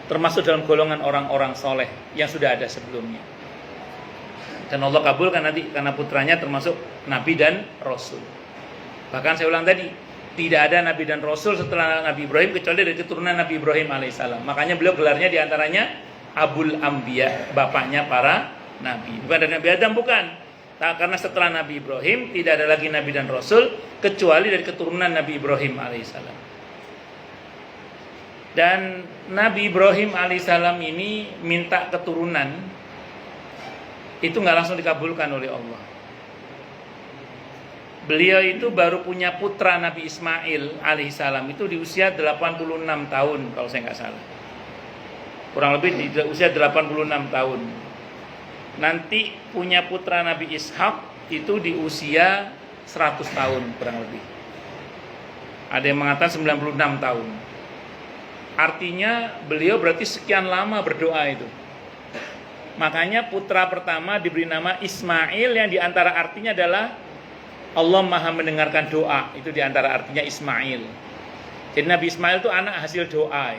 termasuk dalam golongan orang-orang soleh yang sudah ada sebelumnya. Dan Allah kabulkan nanti karena putranya termasuk Nabi dan Rasul. Bahkan saya ulang tadi, tidak ada Nabi dan Rasul setelah Nabi Ibrahim kecuali dari keturunan Nabi Ibrahim alaihissalam. Makanya beliau gelarnya diantaranya Abul Anbiya, bapaknya para Nabi. Bukan dari Nabi Adam, bukan. Karena setelah Nabi Ibrahim tidak ada lagi Nabi dan Rasul kecuali dari keturunan Nabi Ibrahim alaihissalam. Dan Nabi Ibrahim alaihissalam ini minta keturunan, itu nggak langsung dikabulkan oleh Allah. Beliau itu baru punya putra Nabi Ismail alaihissalam itu di usia 86 tahun kalau saya nggak salah. Kurang lebih di usia 86 tahun. Nanti punya putra Nabi Ishak itu di usia 100 tahun kurang lebih. Ada yang mengatakan 96 tahun. Artinya beliau berarti sekian lama berdoa itu. Makanya putra pertama diberi nama Ismail yang diantara artinya adalah Allah maha mendengarkan doa. Itu diantara artinya Ismail. Jadi Nabi Ismail itu anak hasil doa.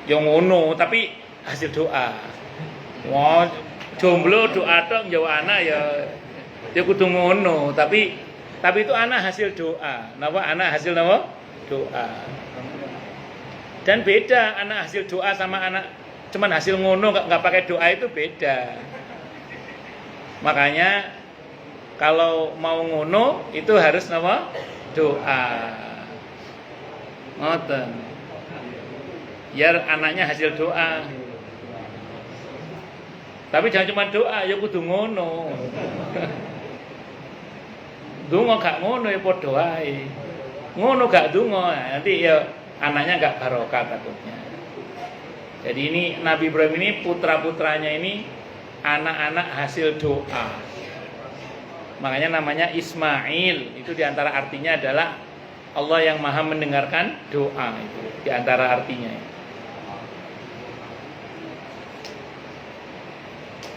Yang ngono tapi hasil doa. Wah, jomblo doa tok njawa anak ya kudu ngono, tapi itu anak hasil doa. Napa anak hasil napa? Doa. Dan beda anak hasil doa sama anak cuman hasil ngono nggak pakai doa itu beda. Makanya kalau mau ngono itu harus napa? Doa. Ngoten. Biar anaknya hasil doa. Tapi jangan cuma doa, ya kudu ngono. Donga gak ngono ya padha wae. Ngono gak donga, nanti ya anaknya gak barokah takutnya. Jadi ini Nabi Ibrahim ini putra-putranya ini anak-anak hasil doa. Makanya namanya Ismail. Itu diantara artinya adalah Allah yang maha mendengarkan doa. Itu diantara artinya.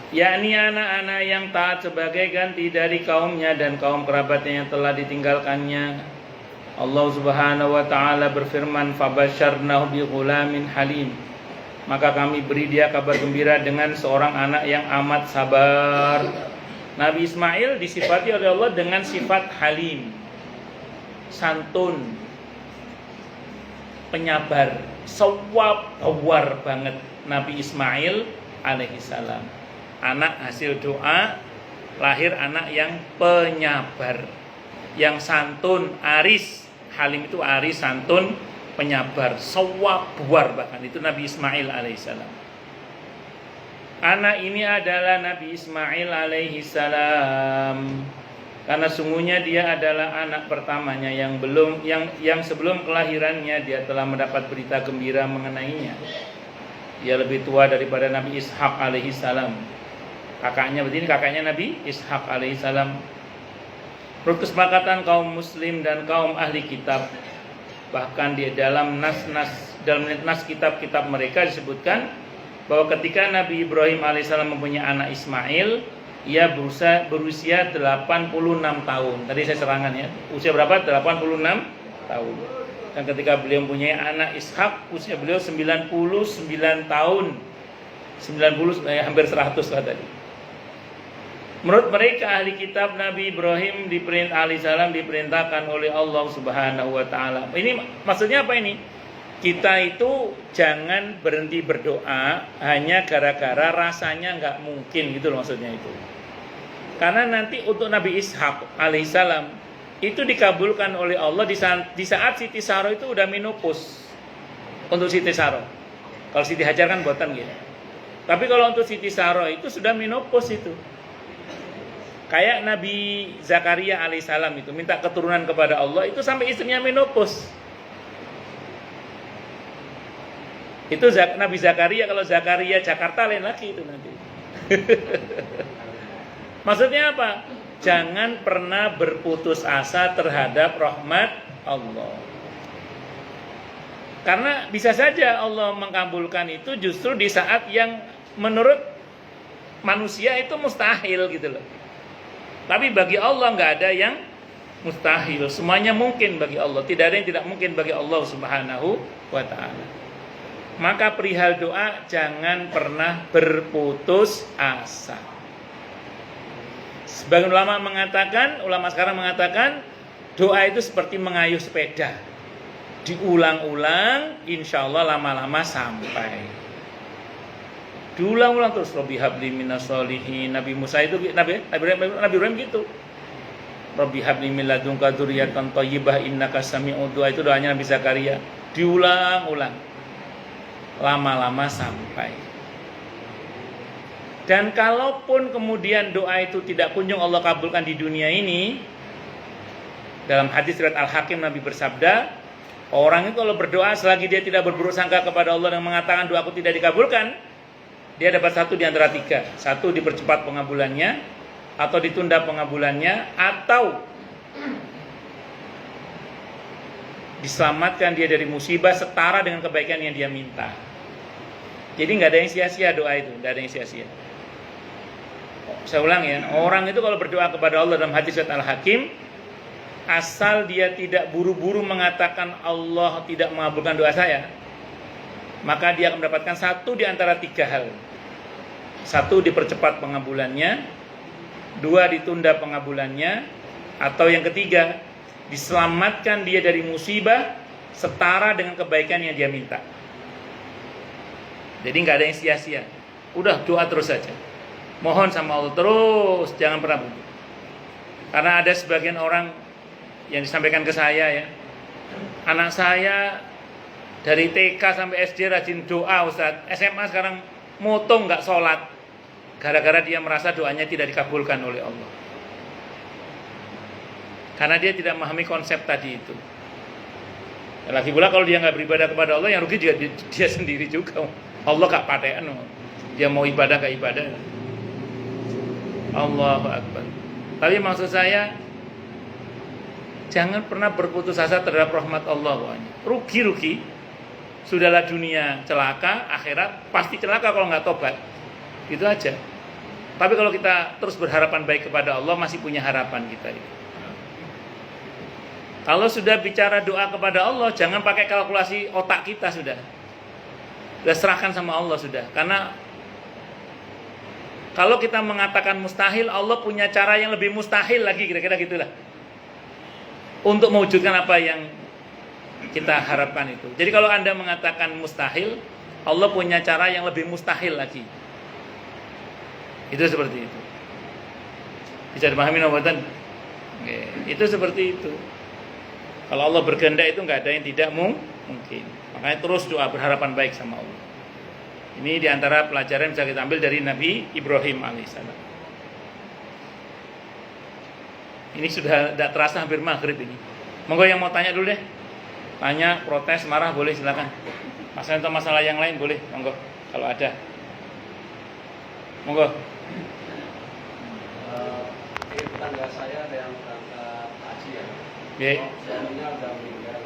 Yakni anak-anak yang taat sebagai ganti dari kaumnya dan kaum kerabatnya yang telah ditinggalkannya. Allah Subhanahu wa taala berfirman, "Fabasyarnahu bi ghulamin halim." Maka kami beri dia kabar gembira dengan seorang anak yang amat sabar. Nabi Ismail disifati oleh Allah dengan sifat halim, santun, penyabar, sawab banget Nabi Ismail alaihissalam. Anak hasil doa, lahir anak yang penyabar, yang santun, aris. Halim itu aris, santun, penyabar, sawabar bahkan itu Nabi Ismail alaihissalam. Anak ini adalah Nabi Ismail alaihissalam karena sungguhnya dia adalah anak pertamanya yang sebelum kelahirannya dia telah mendapat berita gembira mengenainya. Dia lebih tua daripada Nabi Ishak alaihissalam. Kakaknya Nabi Ishak alaihissalam. Menurut kesepakatan kaum muslim dan kaum ahli kitab, bahkan di dalam nas kitab-kitab mereka disebutkan bahwa ketika Nabi Ibrahim alaihissalam mempunyai anak Ismail, ia berusia 86 tahun. Tadi saya serangan ya. Usia berapa? 86 tahun. Dan ketika beliau mempunyai anak Ishak, usia beliau 99 tahun. 90 hampir 100 lah tadi. Menurut mereka ahli kitab, Nabi Ibrahim diperintahkan oleh Allah Subhanahu wa taala. Ini maksudnya apa ini? Kita itu jangan berhenti berdoa hanya gara-gara rasanya nggak mungkin gitu loh, maksudnya itu. Karena nanti untuk Nabi Ishak alaihissalam itu dikabulkan oleh Allah di saat Siti Saro itu udah menopause. Untuk Siti Saro. Kalau Siti Hajar kan buatan gitu. Tapi kalau untuk Siti Saro itu sudah menopause itu. Kayak Nabi Zakaria alaihissalam itu minta keturunan kepada Allah itu sampai istrinya menopause. Itu Nabi Zakaria, kalau Zakaria Jakarta lain lagi itu nanti. Maksudnya apa? Jangan pernah berputus asa terhadap rahmat Allah. Karena bisa saja Allah mengabulkan itu justru di saat yang menurut manusia itu mustahil gitu loh. Tapi bagi Allah nggak ada yang mustahil. Semuanya mungkin bagi Allah. Tidak ada yang tidak mungkin bagi Allah Subhanahu wa ta'ala. Maka perihal doa jangan pernah berputus asa. Sebagian ulama sekarang mengatakan doa itu seperti mengayuh sepeda. Diulang-ulang, insya Allah lama-lama sampai. Diulang-ulang terus. Rabbi habli minas sholihin. Nabi Musa itu, Nabi Ibrahim gitu. Rabbi habli min ladunka dzurriyyatan thayyibah innaka sami'ud du'a. Itu doanya Nabi Zakaria. Diulang-ulang. Lama-lama sampai. Dan kalaupun kemudian doa itu tidak kunjung Allah kabulkan di dunia ini, dalam hadis riwayat Al-Hakim Nabi bersabda, orang itu kalau berdoa selagi dia tidak berburuk sangka kepada Allah dan mengatakan doaku tidak dikabulkan, dia dapat satu di antara tiga. Satu, dipercepat pengabulannya, atau ditunda pengabulannya, atau diselamatkan dia dari musibah setara dengan kebaikan yang dia minta. Jadi nggak ada yang sia-sia doa itu, nggak ada yang sia-sia. Saya ulang ya, orang itu kalau berdoa kepada Allah dalam hadis riwayat Al-Hakim, asal dia tidak buru-buru mengatakan Allah tidak mengabulkan doa saya, maka dia akan mendapatkan satu di antara tiga hal. Satu, dipercepat pengabulannya. Dua, ditunda pengabulannya. Atau yang ketiga, diselamatkan dia dari musibah setara dengan kebaikan yang dia minta. Jadi nggak ada yang sia-sia. Udah doa terus saja. Mohon sama Allah terus, jangan pernah berhenti. Karena ada sebagian orang yang disampaikan ke saya ya, anak saya dari TK sampai SD rajin doa Ustaz, SMA sekarang motong nggak sholat, gara-gara dia merasa doanya tidak dikabulkan oleh Allah. Karena dia tidak memahami konsep tadi itu. Lagi pula kalau dia nggak beribadah kepada Allah, yang rugi juga dia sendiri juga. Allah gak paten, dia mau ibadah gak ibadah. Allahu Akbar. Tapi maksud saya, jangan pernah berputus asa terhadap rahmat Allah. Rugi. Sudahlah dunia celaka, akhirat pasti celaka kalau nggak tobat. Gitu aja. Tapi kalau kita terus berharapan baik kepada Allah, masih punya harapan kita. Kalau sudah bicara doa kepada Allah, jangan pakai kalkulasi otak kita sudah. Sudah serahkan sama Allah sudah. Karena kalau kita mengatakan mustahil, Allah punya cara yang lebih mustahil lagi, kira-kira gitulah. Untuk mewujudkan apa yang kita harapkan itu. Jadi kalau Anda mengatakan mustahil, Allah punya cara yang lebih mustahil lagi. Itu seperti itu. Bisa dipahami nombotan? Itu seperti itu. Kalau Allah berkehendak itu nggak ada yang tidak mungkin. Makanya terus doa berharapan baik sama Allah. Ini diantara pelajaran yang bisa kita ambil dari Nabi Ibrahim alaihissalam. Ini sudah tidak terasa hampir maghrib ini. Monggo yang mau tanya dulu deh. Tanya, protes, marah boleh silakan. Masalah yang lain boleh, monggo kalau ada. Monggo. Tetangga saya ada yang berangkat haji ya. Suaminya udah meninggal.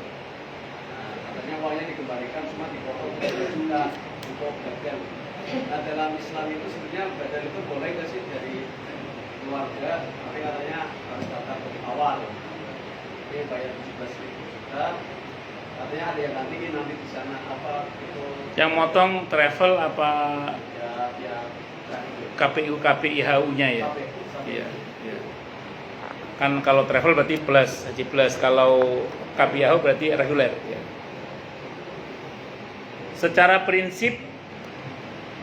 Nah, katanya uangnya dikembalikan cuma dipotong 3 juta untuk dagang. Nah, dalam Islam itu sebenarnya badal itu boleh nggak sih dari keluarga? Tapi katanya harus datang ke awal. Ini bayar 17 juta. Katanya ada yang nanti di sana apa itu? Yang motong travel apa? Ya KPIHU-nya ya. KPU. Iya. Kan kalau travel berarti plus, haji plus. Kalau KPIHU berarti reguler. Ya. Secara prinsip,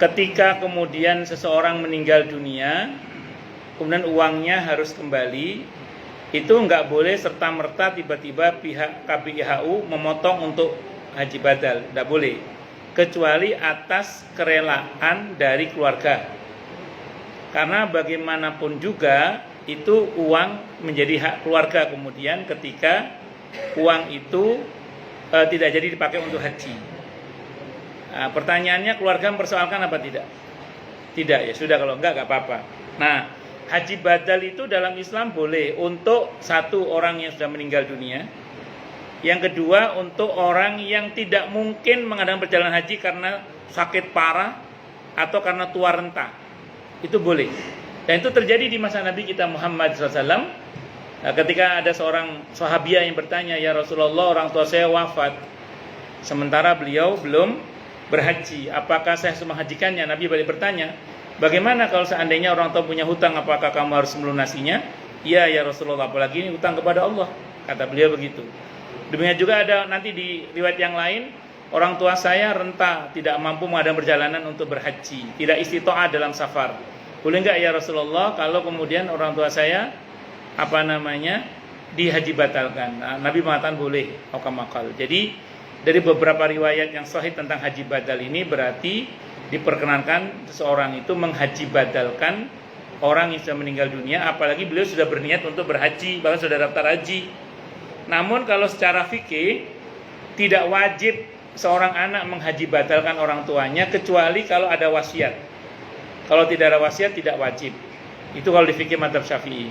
ketika kemudian seseorang meninggal dunia, kemudian uangnya harus kembali, itu nggak boleh serta-merta tiba-tiba pihak KPIHU memotong untuk haji badal, nggak boleh, kecuali atas kerelaan dari keluarga. Karena bagaimanapun juga itu uang menjadi hak keluarga kemudian ketika uang itu tidak jadi dipakai untuk haji. Nah, pertanyaannya keluarga mempersoalkan apa tidak? Tidak ya sudah, kalau enggak apa-apa. Nah, haji badal itu dalam Islam boleh untuk satu orang yang sudah meninggal dunia. Yang kedua untuk orang yang tidak mungkin mengadakan perjalanan haji karena sakit parah atau karena tua renta. Itu boleh. Dan itu terjadi di masa Nabi kita Muhammad SAW. Nah, ketika ada seorang sahabiah yang bertanya, "Ya Rasulullah, orang tua saya wafat, sementara beliau belum berhaji. Apakah saya harus menghajikannya?" Nabi balik bertanya, "Bagaimana kalau seandainya orang tua punya hutang, apakah kamu harus melunasinya?" "Iya ya Rasulullah, apalagi ini hutang kepada Allah," kata beliau begitu. Demikian juga ada nanti di riwayat yang lain, orang tua saya renta, tidak mampu mengadakan perjalanan untuk berhaji, tidak istita'ah dalam safar. Boleh enggak ya Rasulullah kalau kemudian orang tua saya dihaji batalkan? Nah, Nabi mengatakan boleh, aukamakal. Jadi dari beberapa riwayat yang sahih tentang haji badal ini berarti diperkenankan seseorang itu menghaji badalkan orang yang sudah meninggal dunia, apalagi beliau sudah berniat untuk berhaji, bahkan sudah daftar haji. Namun kalau secara fikih tidak wajib seorang anak menghaji batalkan orang tuanya kecuali kalau ada wasiat. Kalau tidak ada wasiat tidak wajib. Itu kalau di fikih madzhab Syafi'i.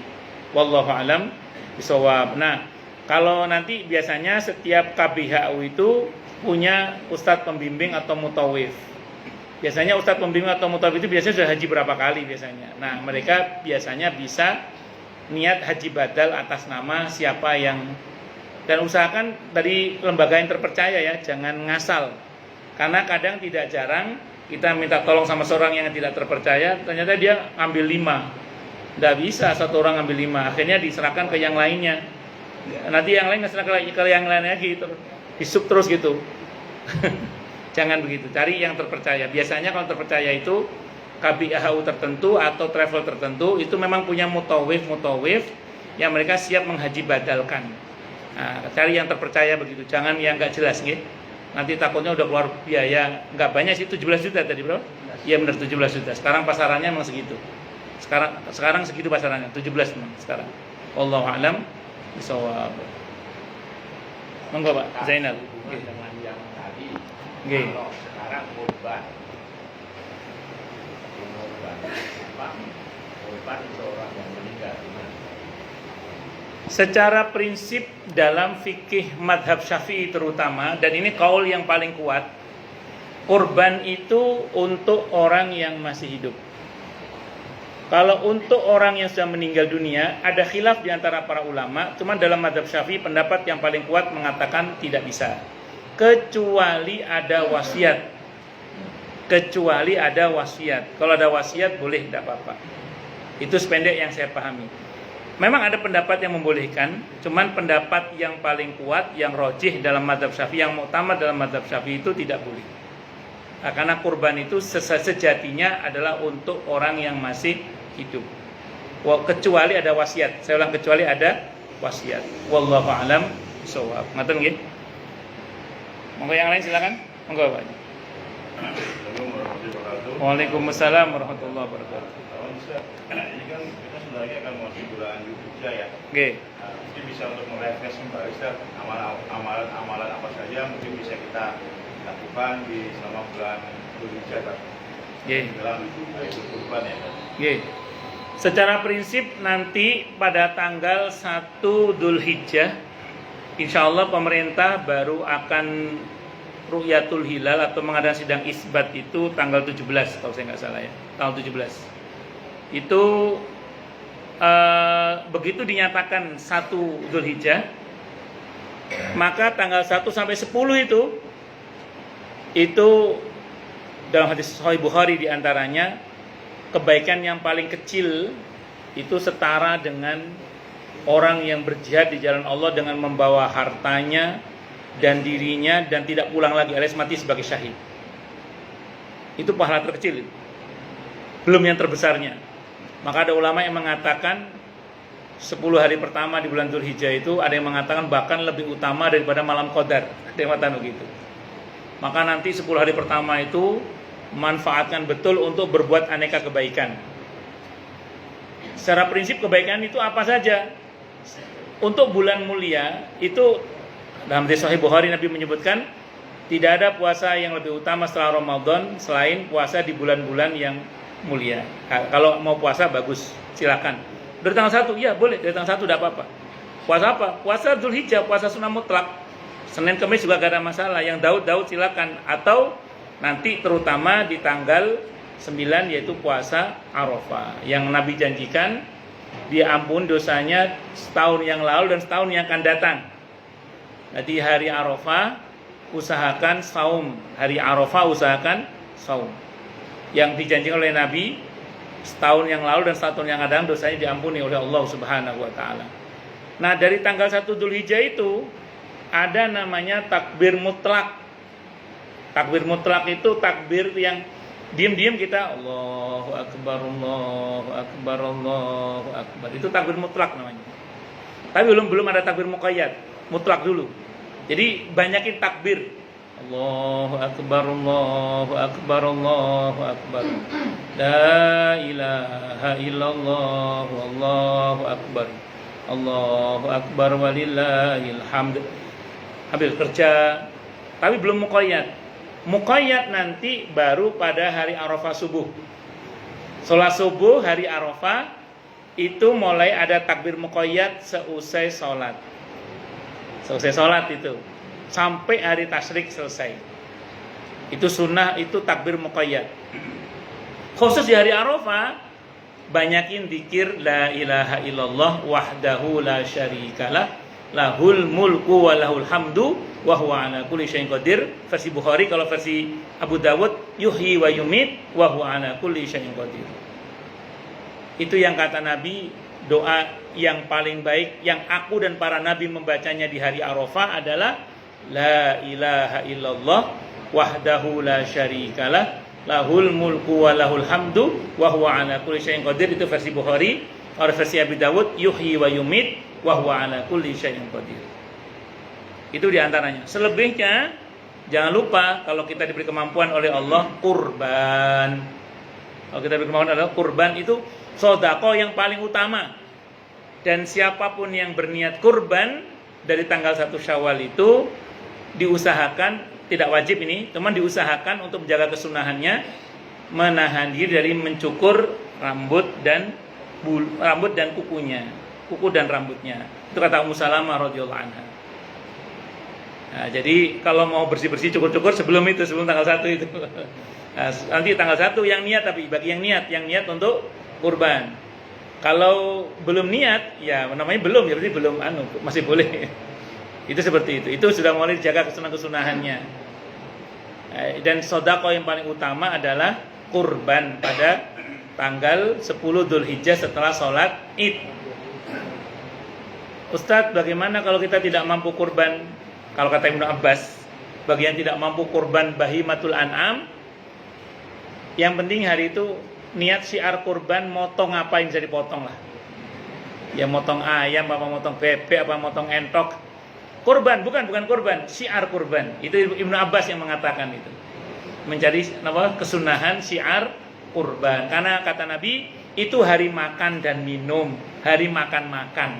Wallahu alam bisawab. Nah, kalau nanti biasanya setiap KBHU itu punya ustadz pembimbing atau mutawif. Biasanya ustadz pembimbing atau mutawif itu biasanya sudah haji berapa kali biasanya. Nah, mereka biasanya bisa niat haji badal atas nama siapa yang, dan usahakan dari lembaga yang terpercaya ya, jangan ngasal. Karena kadang tidak jarang kita minta tolong sama seorang yang tidak terpercaya, ternyata dia ambil 5. Tidak bisa satu orang ambil 5, akhirnya diserahkan ke yang lainnya. Nanti yang lain diserahkan ke yang lain lagi, disuk terus gitu. Jangan begitu, cari yang terpercaya. Biasanya kalau terpercaya itu KBHU tertentu atau travel tertentu itu memang punya mutawif yang mereka siap menghaji badalkan. Nah, cari yang terpercaya begitu, jangan yang nggak jelas gitu. Nanti takutnya udah keluar biaya, nggak banyak sih, 17 juta tadi bro. Iya benar 17 juta. Sekarang pasarannya memang segitu. Sekarang segitu pasarannya, 17 memang sekarang. Wallahu a'lam bishawab. Monggo Pak Zainal. Dengan yang tadi Nggih. Kalau sekarang korban apa? Korban seorang yang meninggal gimana? Secara prinsip dalam fikih madhab Syafi'i terutama, dan ini kaul yang paling kuat, kurban itu untuk orang yang masih hidup. Kalau untuk orang yang sudah meninggal dunia, ada khilaf di antara para ulama, cuman dalam madhab Syafi'i pendapat yang paling kuat mengatakan tidak bisa, kecuali ada wasiat. Kecuali ada wasiat. Kalau ada wasiat boleh, tidak apa-apa. Itu sependek yang saya pahami. Memang ada pendapat yang membolehkan, cuman pendapat yang paling kuat, yang rojih dalam madhab Syafi'i, yang muktamad dalam madhab Syafi'i itu tidak boleh. Nah, karena kurban itu sejatinya adalah untuk orang yang masih hidup. Kecuali ada wasiat. Saya ulang, kecuali ada wasiat. Wallahu a'lam bishawab. Ngaten nggih? Monggo yang lain silakan. Monggo Pak. Waalaikumsalam warahmatullahi wabarakatuh. Ini kan kita sebentar lagi akan memasuki bulan Dzulhijjah ya. Oke. Mungkin bisa untuk merefresh kembali Ustaz, amalan apa saja mungkin bisa kita lakukan di selama bulan Dzulhijjah Pak. Dalam hari kurban ya Pak. Nggih. Secara prinsip nanti pada tanggal 1 Dzulhijjah insyaallah pemerintah baru akan Ru'yatul Hilal atau mengadakan sidang isbat itu tanggal 17 kalau saya nggak salah ya, tanggal 17. Itu begitu dinyatakan 1 Dzulhijjah, maka tanggal 1 sampai 10 itu dalam hadis Sahih Bukhari diantaranya kebaikan yang paling kecil itu setara dengan orang yang berjihad di jalan Allah dengan membawa hartanya dan dirinya dan tidak pulang lagi alias mati sebagai syahid. Itu pahala terkecil itu. Belum yang terbesarnya. Maka ada ulama yang mengatakan 10 hari pertama di bulan Dzulhijjah itu ada yang mengatakan bahkan lebih utama daripada malam Qadar. Ada yang mengatakan begitu. Maka nanti 10 hari pertama itu manfaatkan betul untuk berbuat aneka kebaikan. Secara prinsip kebaikan itu apa saja? Untuk bulan mulia itu dalam hadis Sahih Bukhari Nabi menyebutkan tidak ada puasa yang lebih utama setelah Ramadan selain puasa di bulan-bulan yang mulia. Kalau mau puasa bagus, silakan. Dari tanggal 1, ya boleh. Dari tanggal 1 tidak apa-apa. Puasa apa? Puasa Dzulhijjah, puasa sunnah mutlak. Senin Kamis juga gak ada masalah. Yang Daud silakan. Atau nanti terutama di tanggal 9 yaitu puasa Arafah. Yang Nabi janjikan diampun dosanya setahun yang lalu dan setahun yang akan datang. Jadi hari Arafah usahakan saum. Hari Arafah usahakan saum. Yang dijanjikan oleh Nabi setahun yang lalu dan setahun yang akan datang dosanya diampuni oleh Allah Subhanahu wa taala. Nah, dari tanggal 1 Dzulhijjah itu ada namanya takbir mutlak. Takbir mutlak itu takbir yang diam-diam kita Allahu Akbar, Allahu Akbar, Allahu Akbar. Itu takbir mutlak namanya. Tapi belum ada takbir muqayyad, mutlak dulu. Jadi banyakin takbir. Allahu Akbar, Allahu Akbar, Allahu Akbar. La ilaha illallah, Allahu Akbar. Allahu Akbar walillahil hamd. Ambil kerja. Tapi belum muqayyad. Muqayyad nanti baru pada hari Arafah subuh. Sholat subuh hari Arafah itu mulai ada takbir muqayyad seusai sholat. Selesai sholat itu sampai hari tasyrik selesai. Itu sunnah, itu takbir muqayyad. Khusus di hari Arafah banyakin zikir la ilaha illallah wahdahu la syarikalah lahul mulku wa lahul hamdu wa huwa ala kulli syai'in qadir. Versi Bukhari, kalau versi Abu Dawud yuhyi wa yumit wa huwa ala kulli syai'in qadir. Itu yang kata Nabi, doa yang paling baik yang aku dan para nabi membacanya di hari Arafah adalah la ilaha illallah wahdahu la syarikalah lahul mulku wa lahul hamdu wa huwa ala kulli syai'in qadir. Itu versi Bukhari. Kalau versi Abu Dawud yuhyi wa yumit wa huwa ala kulli syai'in qadir. Itu diantaranya. Selebihnya jangan lupa kalau kita diberi kemampuan oleh Allah kurban. Kalau kita diberi kemampuan adalah kurban itu sedekah yang paling utama. Dan siapapun yang berniat kurban dari tanggal 1 Syawal itu diusahakan tidak wajib ini, cuman diusahakan untuk menjaga kesunahannya, menahan diri dari mencukur rambut dan kukunya, kuku dan rambutnya. Itu kata Ummu Salamah radhiyallahu anha. Nah, jadi kalau mau bersih-bersih cukur-cukur sebelum tanggal 1 itu. Nah, nanti tanggal 1 yang niat, tapi bagi yang niat untuk kurban. Kalau belum niat, ya namanya belum, ya berarti belum masih boleh. Itu seperti itu. Itu sudah mulai dijaga kesunahan-kesunahannya. Dan sedekah yang paling utama adalah kurban pada tanggal 10 Dzulhijjah setelah sholat Id. Ustadz, bagaimana kalau kita tidak mampu kurban? Kalau kata Ibnu Abbas, bagi yang tidak mampu kurban bahimatul an'am, yang penting hari itu niat syiar kurban, motong apa yang bisa dipotong lah. Ya motong ayam, apa motong bebek, apa motong entok. Kurban, bukan kurban, syiar kurban. Itu Ibnu Abbas yang mengatakan itu. Mencari kesunahan syiar kurban. Karena kata Nabi, itu hari makan dan minum, hari makan-makan.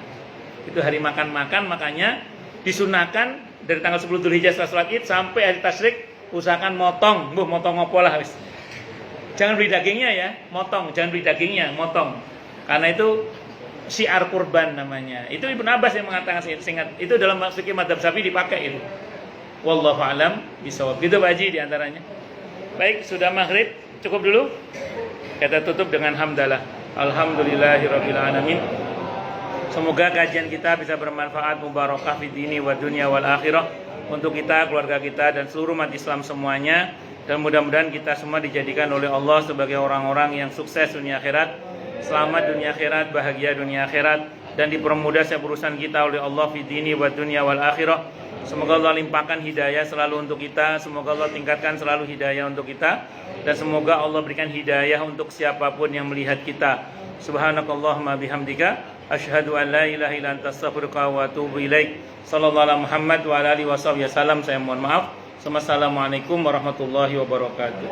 Itu hari makan-makan, makanya disunahkan dari tanggal 10 Dzulhijjah setelah sholat Id sampai hari tasyrik, usahakan motong opo lah wis. Jangan beli dagingnya ya, motong, jangan beli dagingnya, motong. Karena itu syiar kurban namanya. Itu Ibnu Abbas yang mengatakan, singkat. Itu dalam fikih madzhab Syafi'i dipakai itu. Wallahu a'lam bishawab. Itu Pak Haji diantaranya. Baik, sudah maghrib, cukup dulu. Kita tutup dengan hamdalah. Alhamdulillahirabbil alamin. Semoga kajian kita bisa bermanfaat, mubarakah fid dini wa dunya wal akhirah untuk kita, keluarga kita dan seluruh umat Islam semuanya. Dan mudah-mudahan kita semua dijadikan oleh Allah sebagai orang-orang yang sukses dunia akhirat, selamat dunia akhirat, bahagia dunia akhirat, dan dipermudah setiap urusan kita oleh Allah fid dini wa dunya wal akhirah. Semoga Allah limpahkan hidayah selalu untuk kita, semoga Allah tingkatkan selalu hidayah untuk kita, dan semoga Allah berikan hidayah untuk siapapun yang melihat kita. Subhanakallahumma bihamdika asyhadu an la ilaha illa anta astaghfiruka wa atubu ilaik. Sallallahu alaihi Muhammad wa ala alihi wasallam. Saya mohon maaf. Assalamualaikum warahmatullahi wabarakatuh.